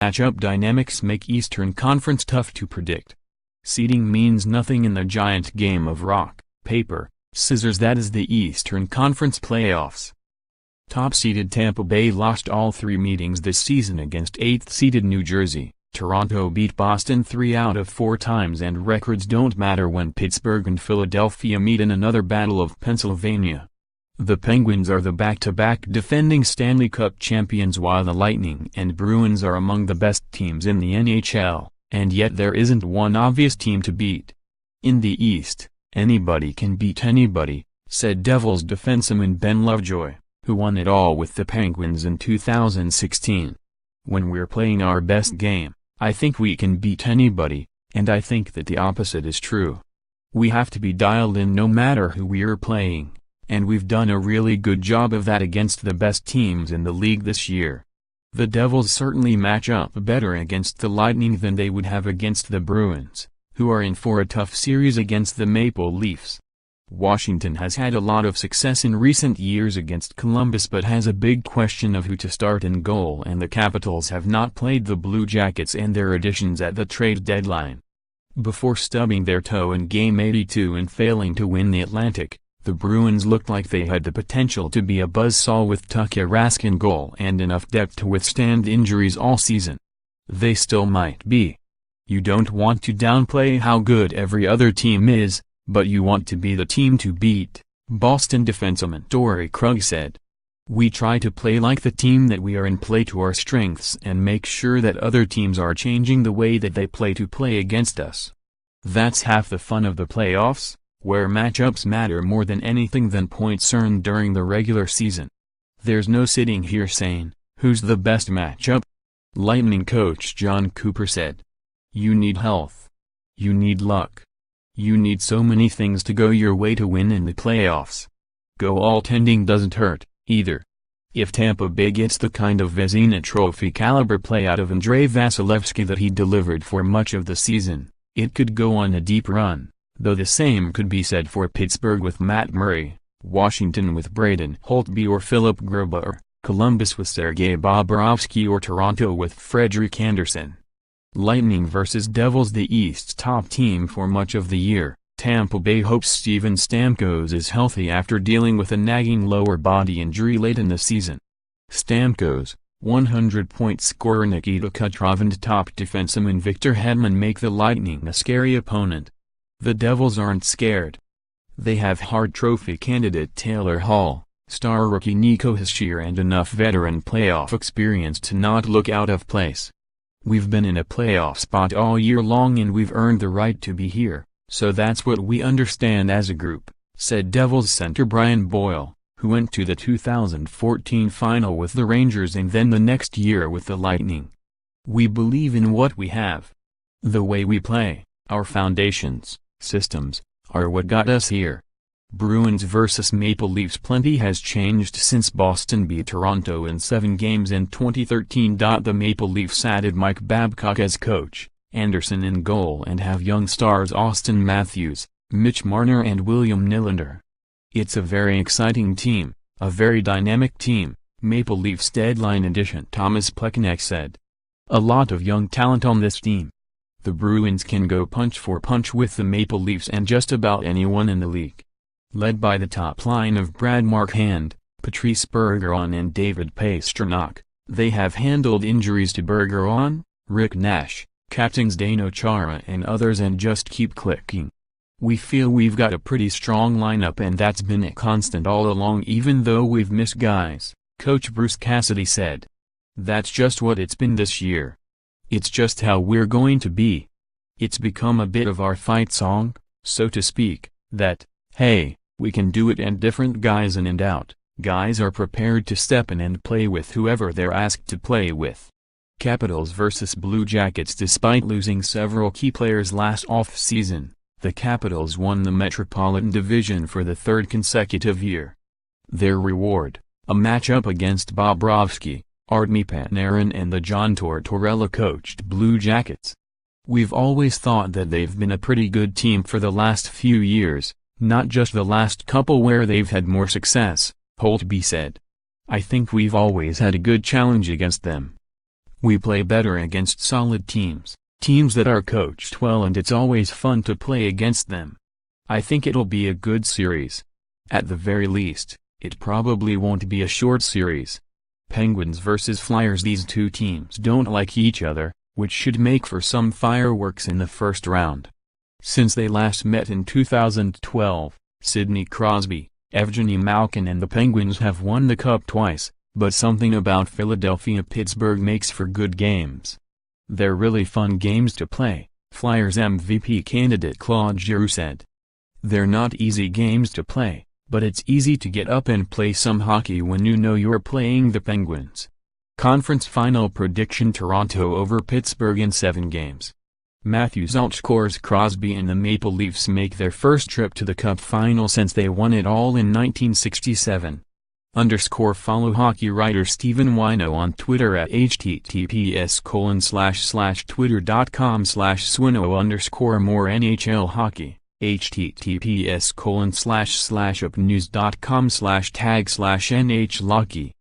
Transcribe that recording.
Matchup dynamics make Eastern Conference tough to predict. Seeding means nothing in the giant game of rock, paper, scissors that is the Eastern Conference playoffs. Top-seeded Tampa Bay lost all 3 meetings this season against 8th-seeded New Jersey. Toronto beat Boston 3 out of 4 times, and records don't matter when Pittsburgh and Philadelphia meet in another Battle of Pennsylvania. The Penguins are the back-to-back defending Stanley Cup champions, while the Lightning and Bruins are among the best teams in the NHL, and yet there isn't one obvious team to beat. In the East, anybody can beat anybody, said Devils defenseman Ben Lovejoy, who won it all with the Penguins in 2016. When we're playing our best game, I think we can beat anybody, and I think that the opposite is true. We have to be dialed in no matter who we're playing, and we've done a really good job of that against the best teams in the league this year. The Devils certainly match up better against the Lightning than they would have against the Bruins, who are in for a tough series against the Maple Leafs. Washington has had a lot of success in recent years against Columbus but has a big question of who to start in goal, and the Capitals have not played the Blue Jackets and their additions at the trade deadline. Before stubbing their toe in Game 82 and failing to win the Atlantic, the Bruins looked like they had the potential to be a buzzsaw with Tuukka Rask in goal and enough depth to withstand injuries all season. They still might be. You don't want to downplay how good every other team is, but you want to be the team to beat, Boston defenseman Torrey Krug said. We try to play like the team that we are and play to our strengths and make sure that other teams are changing the way that they play to play against us. That's half the fun of the playoffs, where matchups matter more than anything than points earned during the regular season. There's no sitting here saying, who's the best matchup? Lightning coach John Cooper said. You need health. You need luck. You need so many things to go your way to win in the playoffs. Goaltending doesn't hurt, either. If Tampa Bay gets the kind of Vezina Trophy caliber play out of Andrei Vasilevsky that he delivered for much of the season, it could go on a deep run, though the same could be said for Pittsburgh with Matt Murray, Washington with Braden Holtby or Philip Grubauer, Columbus with Sergei Bobrovsky or Toronto with Frederik Andersen. Lightning vs. Devils. The East's top team for much of the year, Tampa Bay hopes Steven Stamkos is healthy after dealing with a nagging lower body injury late in the season. Stamkos, 100-point scorer Nikita Kucherov and top defenseman Victor Hedman make the Lightning a scary opponent. The Devils aren't scared. They have Hart Trophy candidate Taylor Hall, star rookie Nico Hischier and enough veteran playoff experience to not look out of place. We've been in a playoff spot all year long and we've earned the right to be here, so that's what we understand as a group, said Devils center Brian Boyle, who went to the 2014 final with the Rangers and then the next year with the Lightning. We believe in what we have. The way we play, our foundations, systems, are what got us here. Bruins vs. Maple Leafs. Plenty has changed since Boston beat Toronto in 7 games in 2013. The Maple Leafs added Mike Babcock as coach, Anderson in goal and have young stars Austin Matthews, Mitch Marner and William Nylander. It's a very exciting team, a very dynamic team, Maple Leafs deadline edition Thomas Plekanec said. A lot of young talent on this team. The Bruins can go punch for punch with the Maple Leafs and just about anyone in the league. Led by the top line of Brad Marchand, Patrice Bergeron and David Pastrnak, they have handled injuries to Bergeron, Rick Nash, captains Zdeno Chara and others and just keep clicking. We feel we've got a pretty strong lineup and that's been a constant all along even though we've missed guys, Coach Bruce Cassidy said. That's just what it's been this year. It's just how we're going to be. It's become a bit of our fight song, so to speak, that, hey, we can do it and different guys in and out, guys are prepared to step in and play with whoever they're asked to play with. Capitals vs. Blue Jackets. Despite losing several key players last off-season, the Capitals won the Metropolitan Division for the 3rd consecutive year. Their reward, a matchup against Bobrovsky, Artemi Panarin and the John Tortorella-coached Blue Jackets. We've always thought that they've been a pretty good team for the last few years, not just the last couple where they've had more success, Holtby said. I think we've always had a good challenge against them. We play better against solid teams, teams that are coached well, and it's always fun to play against them. I think it'll be a good series. At the very least, it probably won't be a short series. Penguins versus Flyers. These two teams don't like each other, which should make for some fireworks in the first round. Since they last met in 2012, Sidney Crosby, Evgeny Malkin and the Penguins have won the Cup twice, but something about Philadelphia-Pittsburgh makes for good games. They're really fun games to play, Flyers MVP candidate Claude Giroux said. They're not easy games to play, but it's easy to get up and play some hockey when you know you're playing the Penguins. Conference Final prediction: Toronto over Pittsburgh in 7 games. Matthew Zalt scores. Crosby and the Maple Leafs make their first trip to the Cup final since they won it all in 1967. Follow hockey writer Stephen Wino on Twitter at https://twitter.com/swino_. More NHL hockey, https://upnews.com/tag/NHLocky.